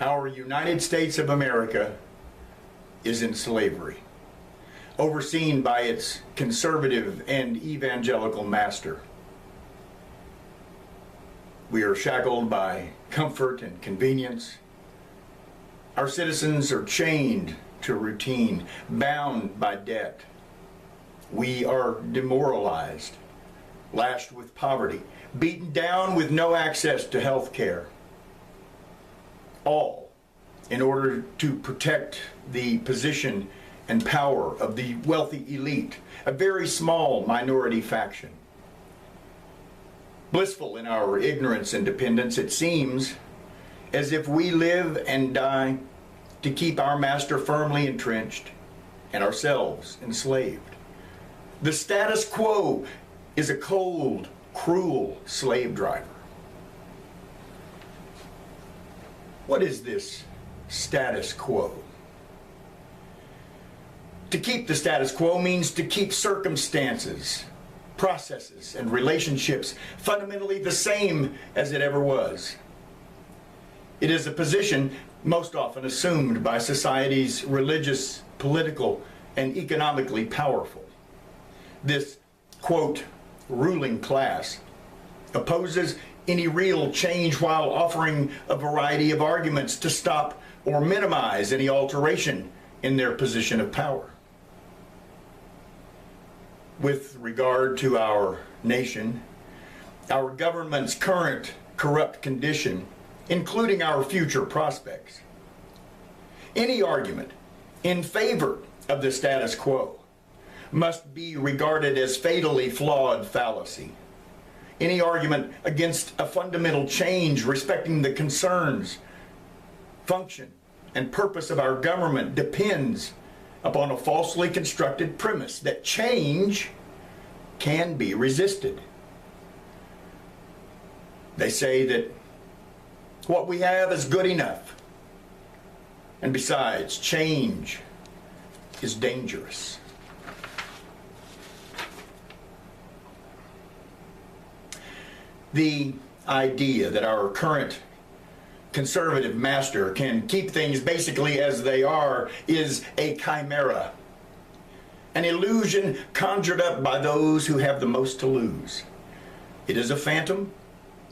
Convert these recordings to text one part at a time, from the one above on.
Our United States of America is in slavery, overseen by its conservative and evangelical master. We are shackled by comfort and convenience. Our citizens are chained to routine, bound by debt. We are demoralized, lashed with poverty, beaten down with no access to health care. All in order to protect the position and power of the wealthy elite, a very small minority faction. Blissful in our ignorance and dependence, it seems as if we live and die to keep our master firmly entrenched and ourselves enslaved. The status quo is a cold, cruel slave driver. What is this status quo? To keep the status quo means to keep circumstances, processes, and relationships fundamentally the same as it ever was. It is a position most often assumed by society's religious, political, and economically powerful. This, quote, ruling class opposes any real change while offering a variety of arguments to stop or minimize any alteration in their position of power. With regard to our nation, our government's current corrupt condition, including our future prospects, any argument in favor of the status quo must be regarded as fatally flawed fallacy. Any argument against a fundamental change respecting the concerns, function, and purpose of our government depends upon a falsely constructed premise that change can be resisted. They say that what we have is good enough. And besides, change is dangerous. The idea that our current conservative master can keep things basically as they are is a chimera, an illusion conjured up by those who have the most to lose. It is a phantom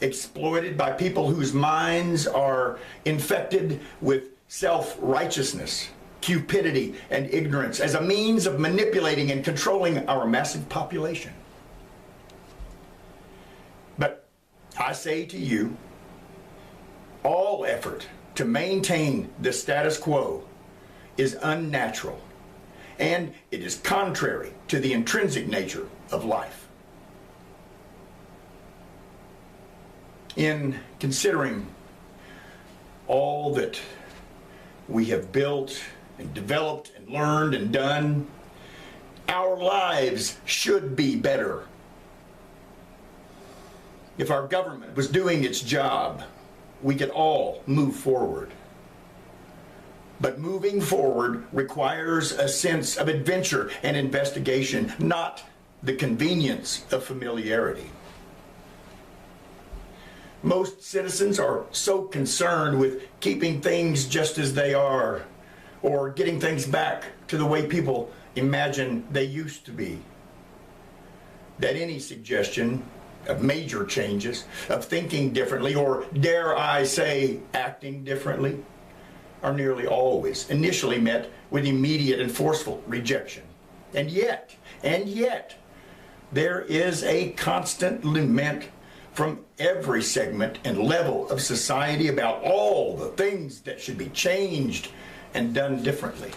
exploited by people whose minds are infected with self-righteousness, cupidity, and ignorance as a means of manipulating and controlling our massive population. But I say to you, all effort to maintain the status quo is unnatural, and it is contrary to the intrinsic nature of life. In considering all that we have built and developed and learned and done, our lives should be better. If our government was doing its job, we could all move forward. But moving forward requires a sense of adventure and investigation, not the convenience of familiarity. Most citizens are so concerned with keeping things just as they are, or getting things back to the way people imagine they used to be, that any suggestion of major changes, of thinking differently, or dare I say, acting differently, are nearly always initially met with immediate and forceful rejection. And yet, there is a constant lament from every segment and level of society about all the things that should be changed and done differently.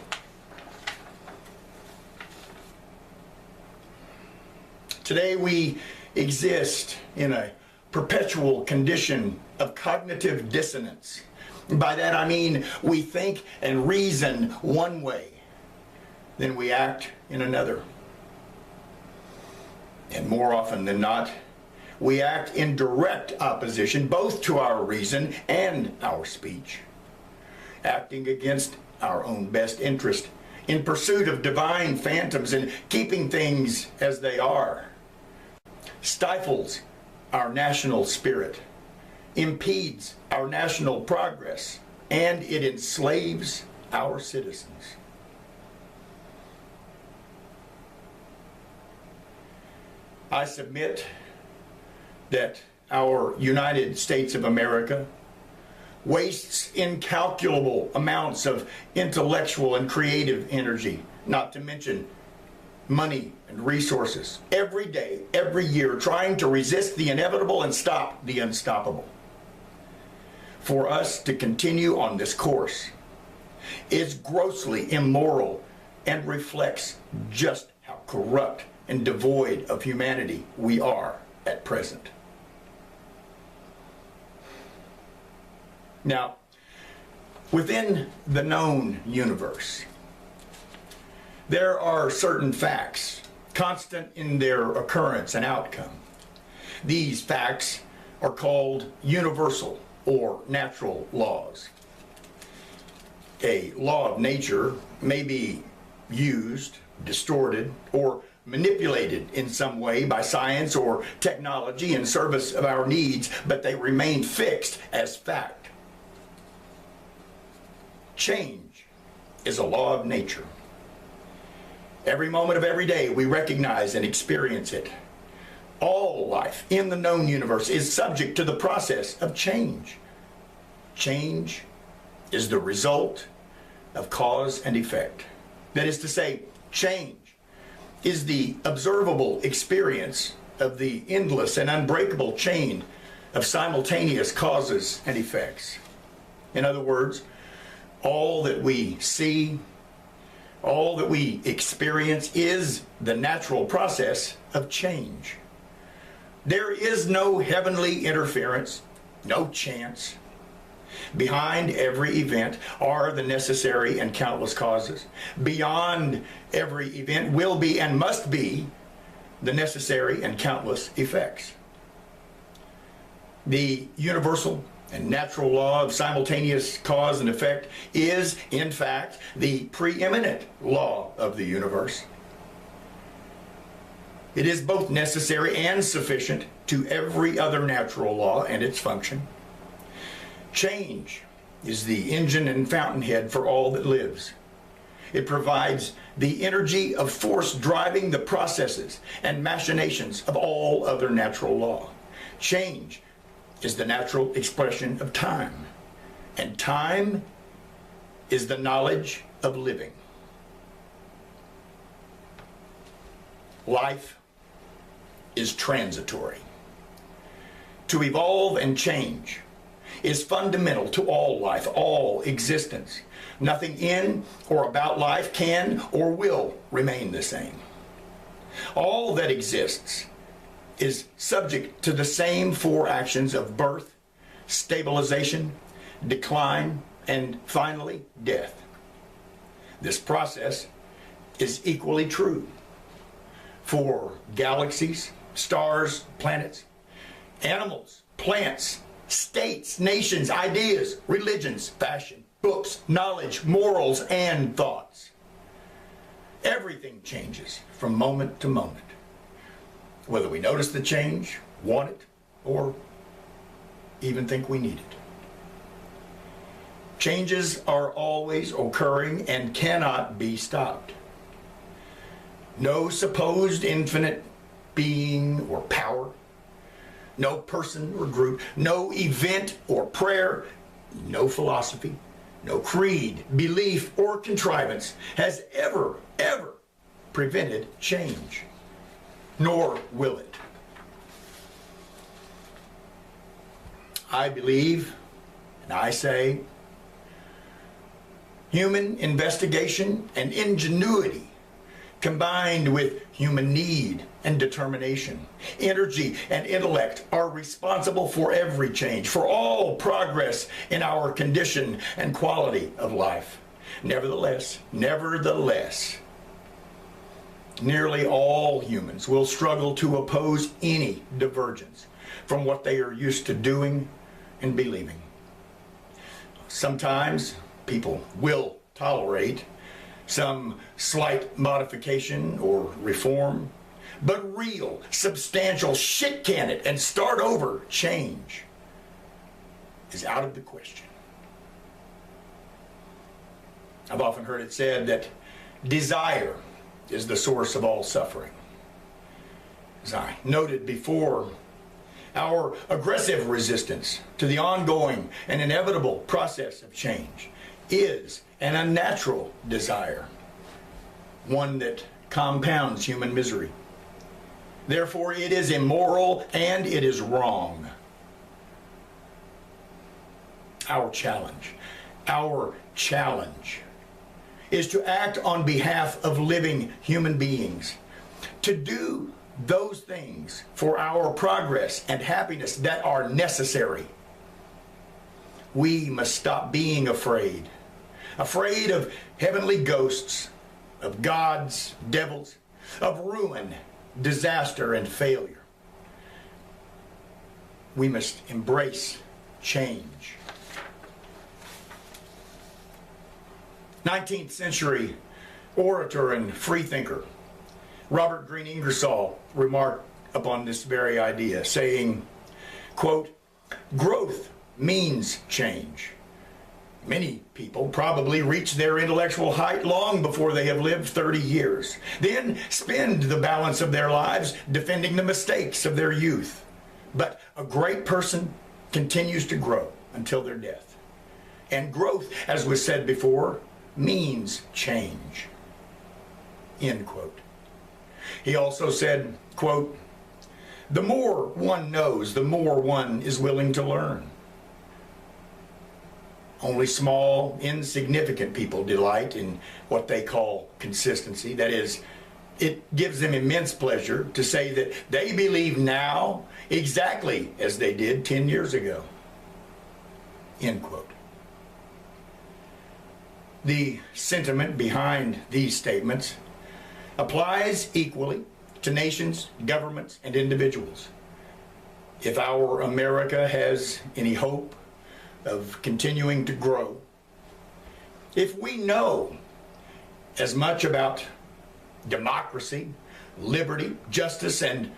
Today we exist in a perpetual condition of cognitive dissonance. By that I mean we think and reason one way, then we act in another. And more often than not, we act in direct opposition both to our reason and our speech, acting against our own best interest in pursuit of divine phantoms and keeping things as they are, stifles our national spirit, impedes our national progress, and it enslaves our citizens. I submit that our United States of America wastes incalculable amounts of intellectual and creative energy, not to mention money and resources, every day, every year, trying to resist the inevitable and stop the unstoppable. For us to continue on this course is grossly immoral and reflects just how corrupt and devoid of humanity we are at present. Now, within the known universe, there are certain facts, constant in their occurrence and outcome. These facts are called universal or natural laws. A law of nature may be used, distorted, or manipulated in some way by science or technology in service of our needs, but they remain fixed as fact. Change is a law of nature. Every moment of every day we recognize and experience it. All life in the known universe is subject to the process of change. Change is the result of cause and effect. That is to say, change is the observable experience of the endless and unbreakable chain of simultaneous causes and effects. In other words, all that we see, all that we experience is the natural process of change. There is no heavenly interference, no chance. Behind every event are the necessary and countless causes. Beyond every event will be and must be the necessary and countless effects. The universal and natural law of simultaneous cause and effect is, in fact, the preeminent law of the universe. It is both necessary and sufficient to every other natural law and its function. Change is the engine and fountainhead for all that lives. It provides the energy of force driving the processes and machinations of all other natural law. Change is the natural expression of time, and time is the knowledge of living. Life is transitory. To evolve and change is fundamental to all life, all existence. Nothing in or about life can or will remain the same. All that exists is subject to the same four actions of birth, stabilization, decline, and finally, death. This process is equally true for galaxies, stars, planets, animals, plants, states, nations, ideas, religions, fashion, books, knowledge, morals, and thoughts. Everything changes from moment to moment, whether we notice the change, want it, or even think we need it. Changes are always occurring and cannot be stopped. No supposed infinite being or power, no person or group, no event or prayer, no philosophy, no creed, belief, or contrivance has ever prevented change, nor will it. I believe, and I say, human investigation and ingenuity combined with human need and determination, energy and intellect are responsible for every change, for all progress in our condition and quality of life. Nevertheless, nearly all humans will struggle to oppose any divergence from what they are used to doing and believing. Sometimes people will tolerate some slight modification or reform, but real, substantial shit can it and start over change is out of the question. I've often heard it said that desire is the source of all suffering. As I noted before, our aggressive resistance to the ongoing and inevitable process of change is an unnatural desire, one that compounds human misery. Therefore, it is immoral and it is wrong. Our challenge is to act on behalf of living human beings, to do those things for our progress and happiness that are necessary. We must stop being afraid of heavenly ghosts, of gods, devils, of ruin, disaster, and failure. We must embrace change. 19th century orator and freethinker Robert Greene Ingersoll remarked upon this very idea, saying, quote, "Growth means change. Many people probably reach their intellectual height long before they have lived 30 years, then spend the balance of their lives defending the mistakes of their youth. But a great person continues to grow until their death. And growth, as was said before, means change." End quote. He also said, quote, "The more one knows, the more one is willing to learn. Only small, insignificant people delight in what they call consistency. That is, it gives them immense pleasure to say that they believe now exactly as they did 10 years ago." End quote. The sentiment behind these statements applies equally to nations, governments, and individuals. If our America has any hope of continuing to grow, if we know as much about democracy, liberty, justice, and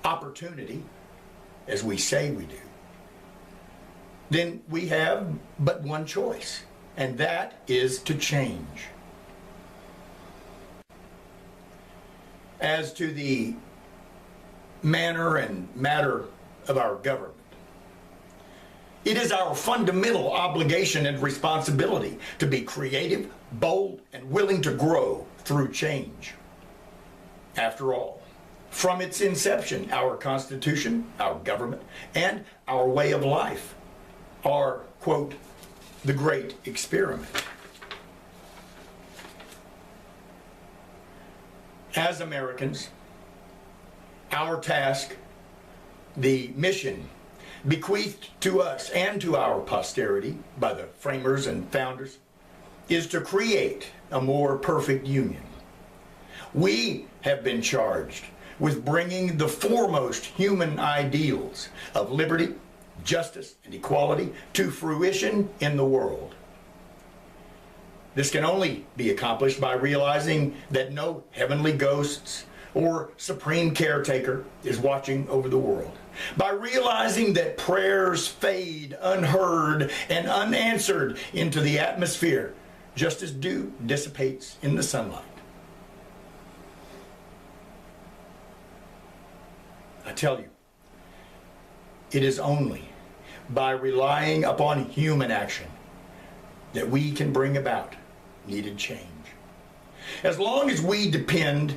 opportunity as we say we do, then we have but one choice, and that is to change. As to the manner and matter of our government, it is our fundamental obligation and responsibility to be creative, bold, and willing to grow through change. After all, from its inception, our Constitution, our government, and our way of life are, quote, the great experiment. As Americans, our task, the mission bequeathed to us and to our posterity by the framers and founders, is to create a more perfect union. We have been charged with bringing the foremost human ideals of liberty, justice, and equality to fruition in the world. This can only be accomplished by realizing that no heavenly ghosts or supreme caretaker is watching over the world. By realizing that prayers fade unheard and unanswered into the atmosphere, just as dew dissipates in the sunlight. I tell you, it is only by relying upon human action that we can bring about needed change. As long as we depend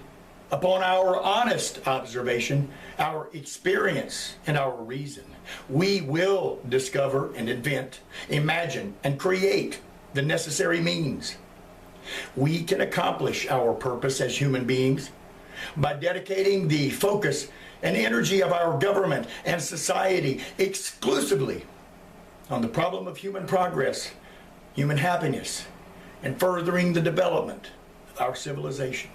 upon our honest observation, our experience, and our reason, we will discover and invent, imagine, and create the necessary means. We can accomplish our purpose as human beings by dedicating the focus and energy of our government and society exclusively on the problem of human progress, human happiness, and furthering the development of our civilization.